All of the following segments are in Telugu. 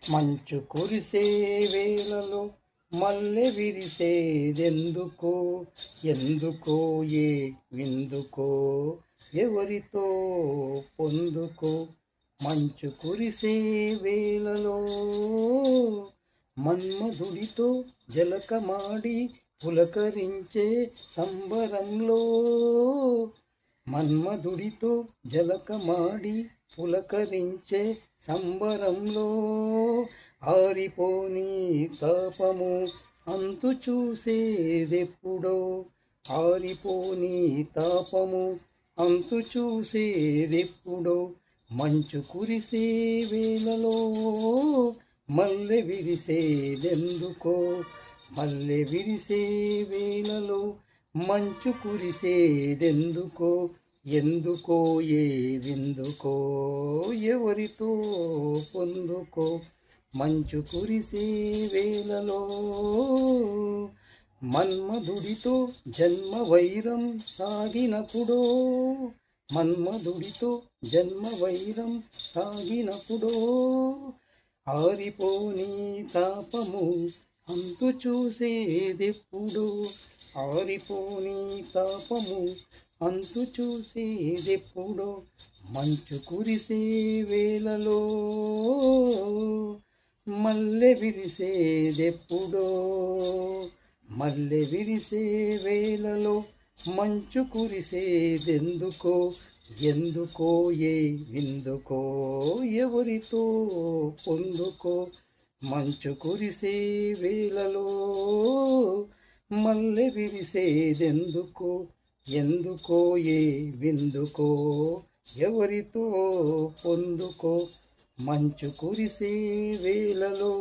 మంచు కురిసే వేళలో మల్లె విరిసేదెందుకో, ఎందుకో ఏ విందుకో, ఎవరితో పొందుకో. మంచు కురిసే వేళలో మన్మధుడితో జలకమాడి పులకరించే సంబరంలో, మన్మధుడితో జలకమాడి పులకరించే సంబరంలో, ఆరిపోని తాపము అంతు చూసేదెప్పుడో, ఆరిపోని తాపము అంతు చూసేదెప్పుడో. మంచు కురిసే వేళలో మల్లె విరిసేదెందుకో, మల్లె విరిసే వేళలో మంచు కురిసేదెందుకో, ఎందుకో ఏ విందుకో, ఎవరితో పొందుకో. మంచు కురిసే వేళలో మన్మధుడితో జన్మ వైరం సాగినప్పుడో, మన్మధుడితో జన్మ వైరం సాగినప్పుడో, ఆరిపోని తాపము అంతు చూసేదెప్పుడు, ఆరిపోని తాపము అంతు చూసేదెప్పుడో. మంచు కురిసే వేళలో మల్లె విరిసేదెప్పుడో, మల్లె విరిసే వేళలో మంచు కురిసేదెందుకో, ఎందుకో ఏ విందుకో, ఎవరితో పొందుకో. మంచు కురిసే వేళలో మల్లె విరిసేదెందుకో, ఎందుకో ఏ విందుకో, ఎవరితో పొందుకో. మంచు కురిసే వేళలో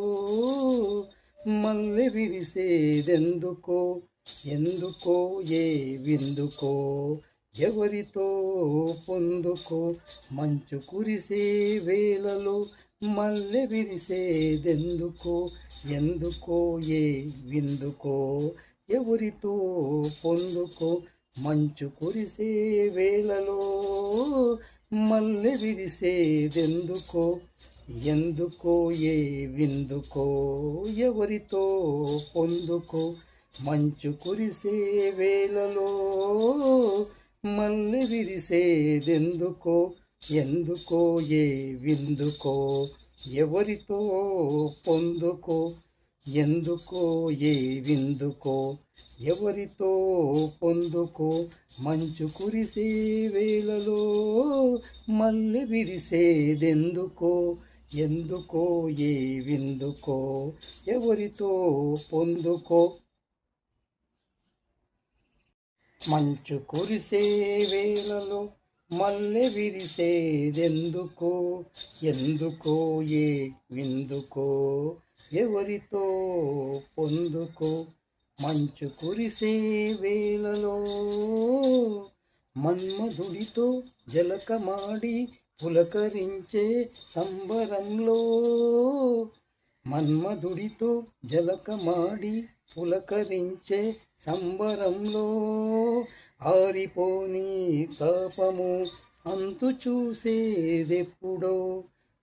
మల్లె విరిసేదెందుకో, ఎందుకో ఏ విందుకో, ఎవరితో పొందుకో. మంచు కురిసే వేళలో మల్లె విరిసేదెందుకో, ఎందుకో ఏ విందుకో, ఎవరితో పొందుకో. మంచు కురిసే వేళలో మల్లె విరిసేదెందుకో, ఎందుకో ఏ విందుకో, ఎవరితో పొందుకో. మంచు కురిసే వేళలో మల్లె విరిసేదెందుకో, ఎందుకో ఏ విందుకో, ఎవరితో పొందుకో. ఎందుకో ఏ విందుకో, ఎవరితో పొందుకో. మంచు కురిసే వేళలో మల్లె విరిసేదెందుకో, ఎందుకో ఏ విందుకో, ఎవరితో పొందుకో. మంచు కురిసే వేళలో మల్లె విరిసేదెందుకో, ఎందుకో ఏ విందుకో, ఎవరితో పొందుకో. మంచు కురిసే వేళలో మన్మధుడితో జలకమాడి పులకరించే సంబరంలో, మన్మధుడితో జలకమాడి పులకరించే సంబరంలో, ఆరిపోని తాపము అంతు చూసేదెప్పుడో,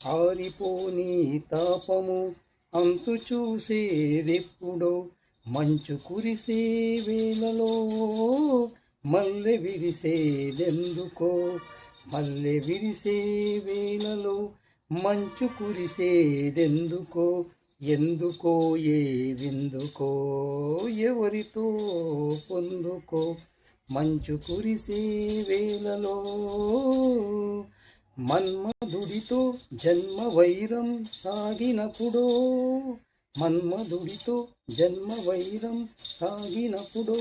ఆరిపోని తాపము అంతు చూసేదెప్పుడో. మంచు కురిసే వేళలో మల్లె విరిసేదెందుకో, మల్లె విరిసే వేళలో మంచు కురిసేదెందుకో, ఎందుకో ఏ విందుకో, ఎవరితో పొందుకో. మంచు కురిసే వేళలో మన్మధుడితో జన్మ వైరం సాగినప్పుడో, మన్మధుడితో జన్మ వైరం సాగినప్పుడో,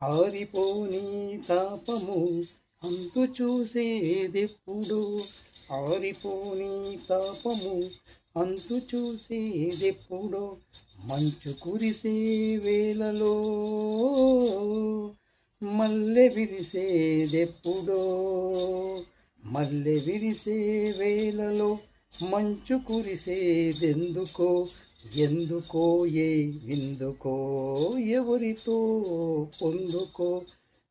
ఆరిపోని తాపము అంతు చూసేదెప్పుడు, ఆరిపోని తాపము అంతు చూసేదెప్పుడో. మంచు కురిసే వేళలో మల్లె విరిసేదెప్పుడో, మల్లె విరిసే వేళలో మంచు కురిసేదెందుకో, ఎందుకో ఏ విందుకో, ఎవరితో పొందుకో.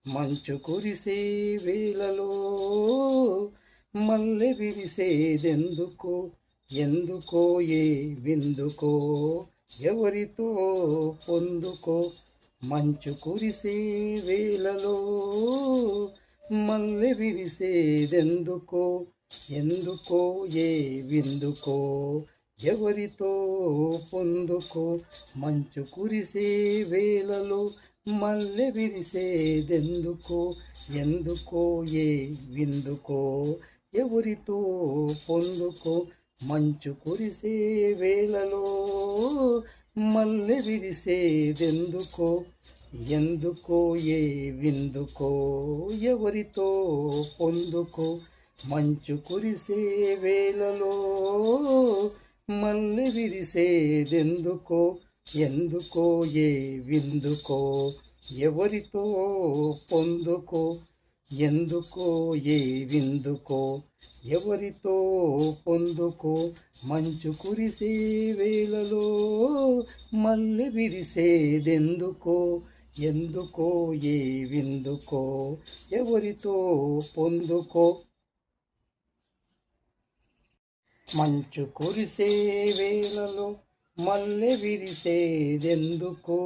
మంచు కురిసే వేళలో మల్లె విరిసేదెందుకో, ఎందుకో ఏ విందుకో ఎవరితో పొందుకో మంచు కురిసే వేళలో మల్లె విరిసేదెందుకో ఎందుకో ఏ విందుకో ఎవరితో పొందుకో మంచు కురిసే వేళలో మల్లె విరిసేదెందుకో ఎందుకో ఏ విందుకో ఎవరితో పొందుకో మంచు కురిసే వేళలో మల్లె విరిసేదెందుకో ఎందుకో ఏ విందుకో ఎవరితో పొందుకో మంచు కురిసే వేళలో మల్లె విరిసేదెందుకో ఎందుకో ఏ విందుకో ఎవరితో పొందుకో ఎందుకో ఏ విందుకో ఎవరితో పొందుకో మంచు కురిసే వేళలో మల్లె విరిసేదెందుకో ఎందుకో ఏ విందుకో ఎవరితో పొందుకో మంచు కురిసే వేళలో మల్లె విరిసేదెందుకో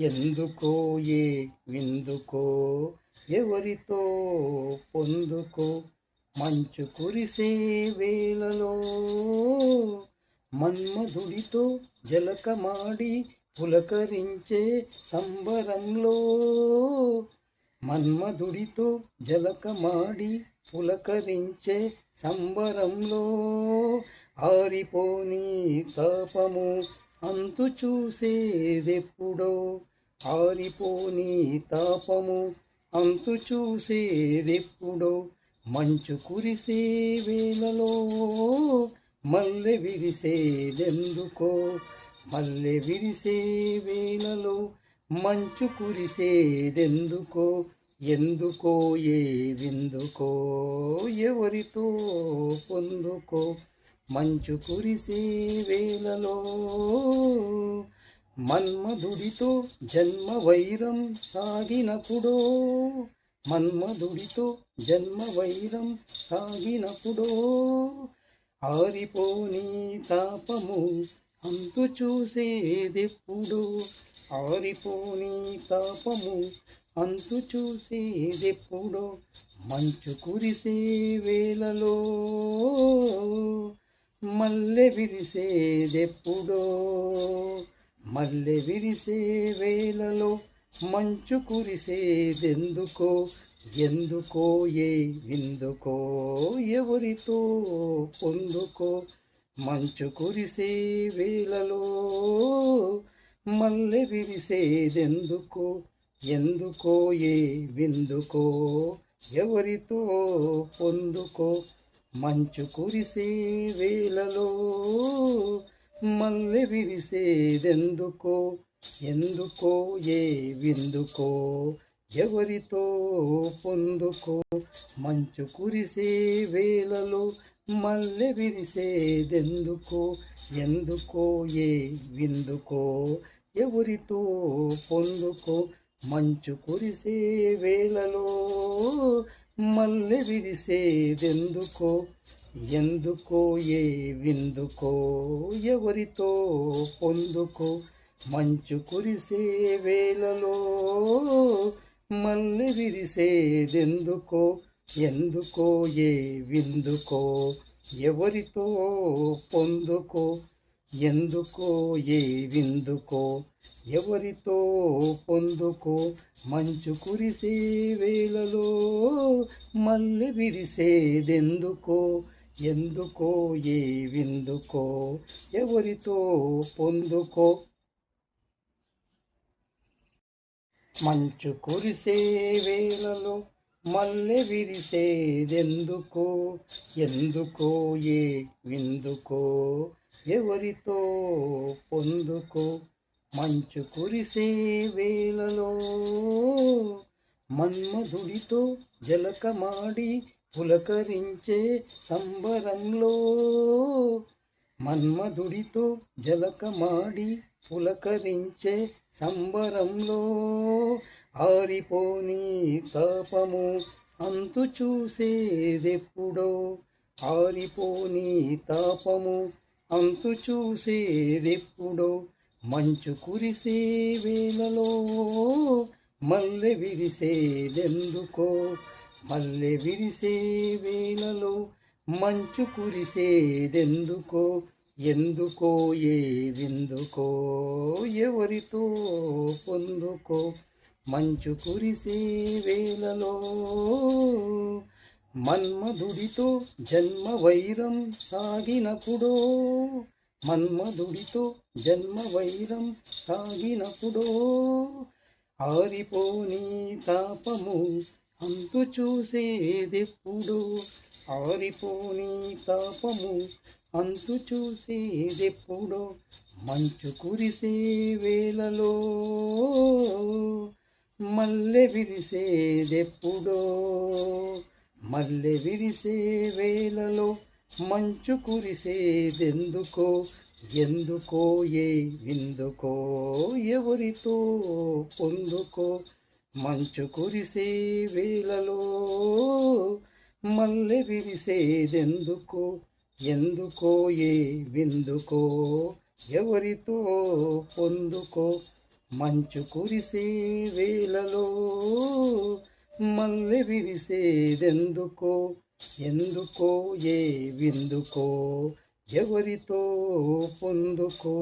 ఎందుకో ఏ విందుకో ఎవరితో పొందుకో మంచు కురిసే వేళలో మన్మధుడితో జలకమాడి పులకరించే సంబరంలో మన్మధుడితో జలకమాడి పులకరించే సంబరంలో ఆరిపోని తాపము అంతు చూసేదెప్పుడో ఆరిపోని తాపము అంతు చూసేదెప్పుడో మంచు కురిసే వేళలో మల్లె విరిసేదెందుకో మల్లె విరిసే వేళలో మంచు కురిసేదెందుకో ఎందుకో ఏ విందుకో ఎవరితో పొందుకో మంచు కురిసే వేళలో మన్మధుడితో జన్మ వైరం సాగినప్పుడో మన్మధుడితో జన్మ వైరం సాగినప్పుడో ఆరిపోని తాపము అంతు చూసేదెప్పుడు ఆరిపోని తాపము అంతు చూసేదెప్పుడు మంచు కురిసే వేళలో మల్లె విరిసేదెప్పుడో మల్లె విరిసే వేళలో మంచు కురిసేదెందుకో ఎందుకో ఏ విందుకో ఎవరితో పొందుకో మంచు కురిసే వేళలో మల్లె విరిసేదెందుకో ఎందుకో ఏ విందుకో ఎవరితో పొందుకో మంచు కురిసే వేళలో మల్లె విరిసేదెందుకో ఎందుకో ఏ విందుకో ఎవరితో పొందుకో మంచు కురిసే వేళలో మల్లె విరిసేదెందుకో ఎందుకో ఏ విందుకో ఎవరితో పొందుకో మంచు కురిసే వేళలో మల్లె విరిసేదెందుకో ఎందుకో ఏ విందుకో ఎవరితో పొందుకో మంచు కురిసే వేళలో మల్లె విరిసేదెందుకో ఎందుకో ఏ విందుకో ఎవరితో పొందుకో ఎందుకో ఏ విందుకో ఎవరితో పొందుకో మంచు కురిసే వేళలో మల్లె విరిసేదెందుకో ఎందుకో ఏ విందుకో ఎవరితో పొందుకో మంచు కురిసే వేళలో మల్లె విరిసేదెందుకో ఎందుకో ఏ విందుకో ఎవరితో పొందుకో మంచు కురిసే వేళలో మన్మధుడితో జలకమాడి పులకరించే సంబరంలో మన్మధుడితో జలకమాడి పులకరించే సంబరంలో ఆరిపోని తాపము అంతు చూసేదెప్పుడో ఆరిపోని తాపము అంతు చూసేదెప్పుడో మంచు కురిసే వేళలో మల్లె విరిసేదెందుకో మల్లె విరిసే వేళలో మంచు కురిసేదెందుకో ఎందుకో ఏ విందుకో ఎవరితో పొందుకో మంచు కురిసే వేళలో మన్మధుడితో జన్మ వైరం సాగినప్పుడో మన్మధుడితో జన్మ వైరం సాగినప్పుడో ఆరిపోని తాపము అంతు చూసేదెప్పుడు ఆరిపోని తాపము అంతు చూసేదెప్పుడో మంచు కురిసే వేళలో మల్లె విరిసేదెప్పుడో మల్లె విరిసే వేళలో మంచు కురిసేదెందుకో ఎందుకో ఏ విందుకో ఎవరితో పొందుకో మంచు కురిసే వేళలో మల్లె విరిసేదెందుకో ఎందుకో ఏ విందుకో ఎవరితో పొందుకో మంచు కురిసే వేళలో మల్లె విరిసేదెందుకో ఎందుకో ఏ విందుకో ఎవరితో పొందుకో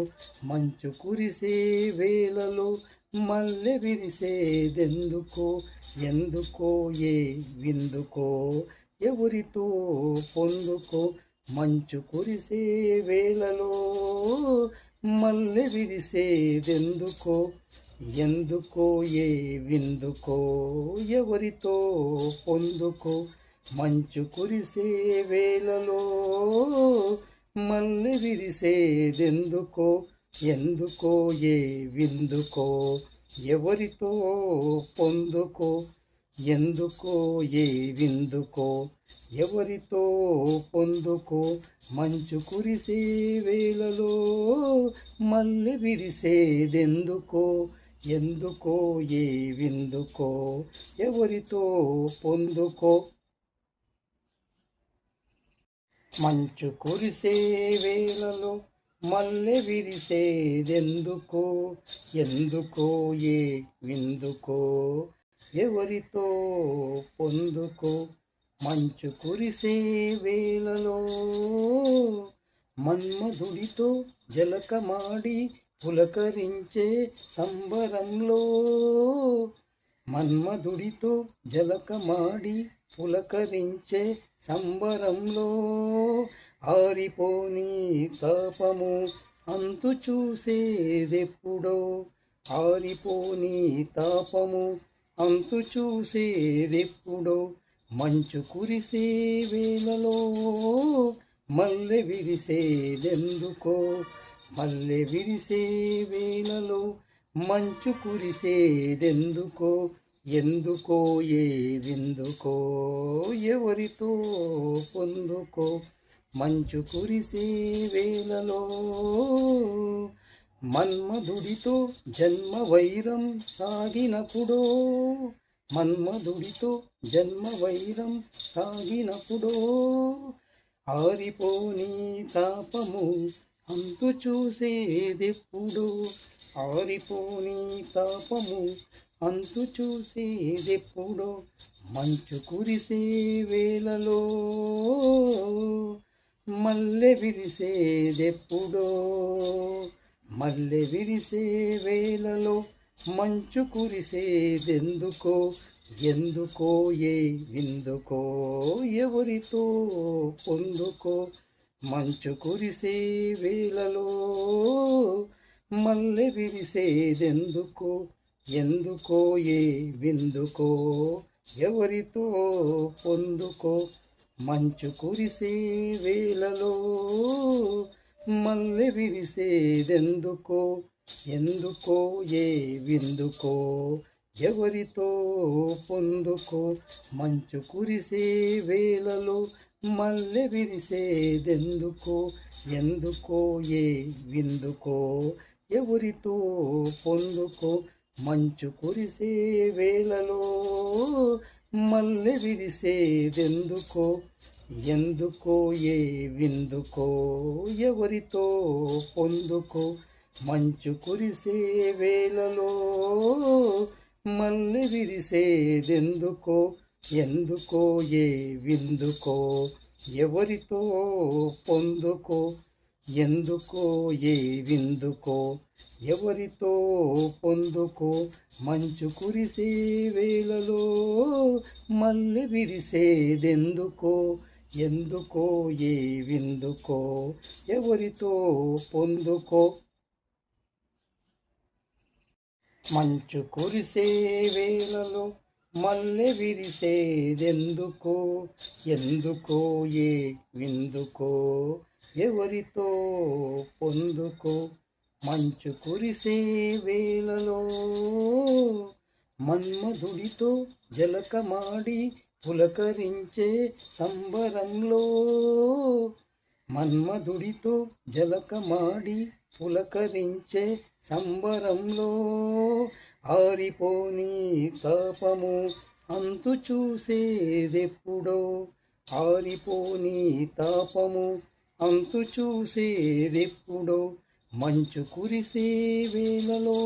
మంచు కురిసే వేళలో మల్లె విరిసేదెందుకో ఎందుకో ఏ విందుకో ఎవరితో పొందుకో మంచు కురిసే వేళలో మల్లె విరిసేదెందుకో ఎందుకో ఏ విందుకో ఎవరితో పొందుకో మంచు కురిసే వేళలో మల్లె విరిసేదెందుకో ఎందుకో ఏ విందుకో ఎవరితో పొందుకో ఎందుకో ఏ విందుకో ఎవరితో పొందుకో మంచు కురిసే వేళలో మల్లె విరిసేదెందుకో ఎందుకో ఏ విందుకో ఎవరితో పొందుకో మంచు కురిసే వేళలో మల్లె విరిసేదెందుకో ఎందుకో ఏ విందుకో ఎవరితో పొందుకో మంచు కురిసే వేళలో మన్మధుడితో జలకమాడి పులకరించే సంబరంలో మన్మధుడితో జలకమాడి పులకరించే సంబరంలో ఆరిపోని తాపము అంతు చూసేదెప్పుడో ఆరిపోని తాపము అంతు చూసేదెప్పుడో మంచు కురిసే వేళలో మల్లె విరిసేదెందుకో మల్లె విరిసే వేళలో మంచు కురిసేదెందుకో ఎందుకో ఏ విందుకో ఎవరితో పొందుకో మంచు కురిసే వేళలో మన్మధుడితో జన్మ వైరం సాగినప్పుడో మన్మధుడితో జన్మ వైరం సాగినప్పుడో ఆరిపోని తాపము అంతు చూసేదెప్పుడు ఆరిపోని తాపము అంతు చూసేదెప్పుడో మంచు కురిసే వేళలో మల్లె విరిసేదెప్పుడో మల్లె విరిసే వేళలో మంచు కురిసేదెందుకో ఎందుకో ఏ విందుకో ఎవరితో పొందుకో మంచు కురిసే వేళలో మల్లె విరిసేదెందుకో ఎందుకో ఏ విందుకో ఎవరితో పొందుకో మంచు కురిసే వేళలో మల్లె విరిసేదెందుకో ఎందుకో ఏ విందుకో ఎవరితో పొందుకో మంచు కురిసే వేళలో మల్లె విరిసేదెందుకో ఎందుకో ఏ విందుకో ఎవరితో పొందుకో మంచు కురిసే వేళలో మల్లె విరిసేదెందుకో ఎందుకో ఏ విందుకో ఎవరితో పొందుకో మంచు కురిసే వేళలో మల్లె విరిసేదెందుకో ఎందుకో ఏ విందుకో ఎవరితో పొందుకో ఎందుకో ఏ విందుకో ఎవరితో పొందుకో మంచు కురిసే వేళలో మల్లె విరిసేదెందుకో ఎందుకో ఏ విందుకో ఎవరితో పొందుకో మంచు కురిసే వేళలో మల్లె విరిసేదెందుకో ఎందుకో ఏ విందుకో ఎవరితో పొందుకో మంచు కురిసే వేళలో మన్మధుడితో జలకమాడి పులకరించే సంబరంలో మన్మధుడితో జలకమాడి పులకరించే సంబరంలో ఆరిపోని తాపము అంతు చూసేదెప్పుడో ఆరిపోని తాపము అంతు చూసేదెప్పుడో మంచు కురిసే వేళలో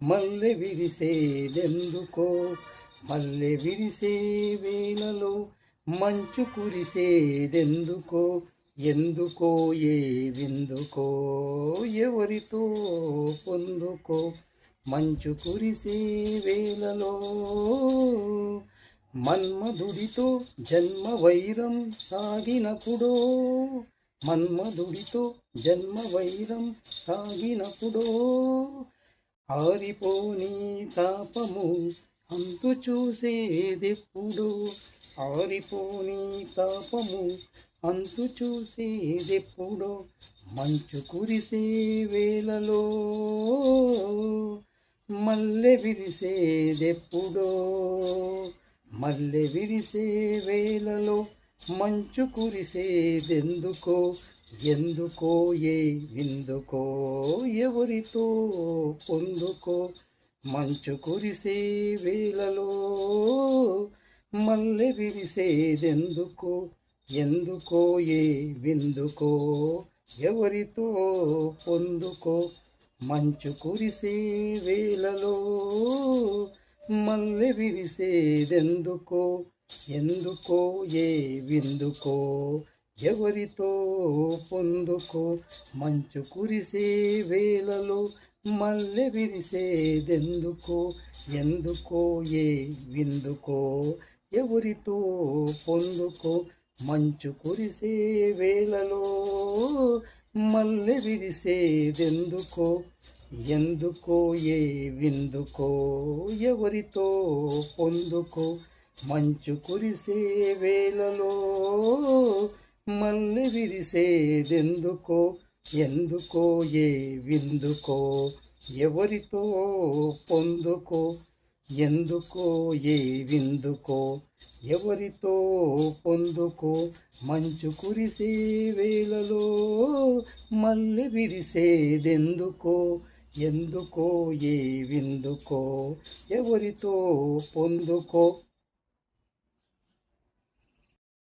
మల్లె విరిసేదెందుకో మల్లె విరిసే వేళలో మంచు కురిసేదెందుకో ఎందుకో ఏ విందుకో ఎవరితో పొందుకో మంచు కురిసే వేళలో మన్మధుడితో జన్మ వైరం సాగినప్పుడో మన్మధుడితో జన్మ వైరం సాగినప్పుడో ఆరిపోని తాపము అంతు చూసేదెప్పుడు ఆరిపోని తాపము అంతు చూసేదెప్పుడు మంచు కురిసే వేళలో మల్లె విరిసేదెప్పుడో మల్లె విరిసే వేళలో మంచు కురిసేదెందుకో ఎందుకో ఏ విందుకో ఎవరితో పొందుకో మంచు కురిసే వేళలో మల్లె విరిసేదెందుకో ఎందుకో ఏ విందుకో ఎవరితో పొందుకో మంచు కురిసే వేళలో మల్లె విరిసేదెందుకో ఎందుకో ఏ విందుకో ఎవరితో పొందుకో మంచు కురిసే వేళలో మల్లె విరిసేదెందుకో ఎందుకో ఏ విందుకో ఎవరితో పొందుకో మంచు కురిసే వేళలో మల్లె విరిసేదెందుకో ఎందుకో ఏ విందుకో ఎవరితో పొందుకో మంచు కురిసే వేళలో మల్లె విరిసేదెందుకో ఎందుకో ఏ విందుకో ఎవరితో పొందుకో ఎందుకో ఏ విందుకో ఎవరితో పొందుకో మంచు కురిసే వేళలో మల్లె విరిసేదెందుకో ఎందుకో ఏ విందుకో ఎవరితో పొందుకో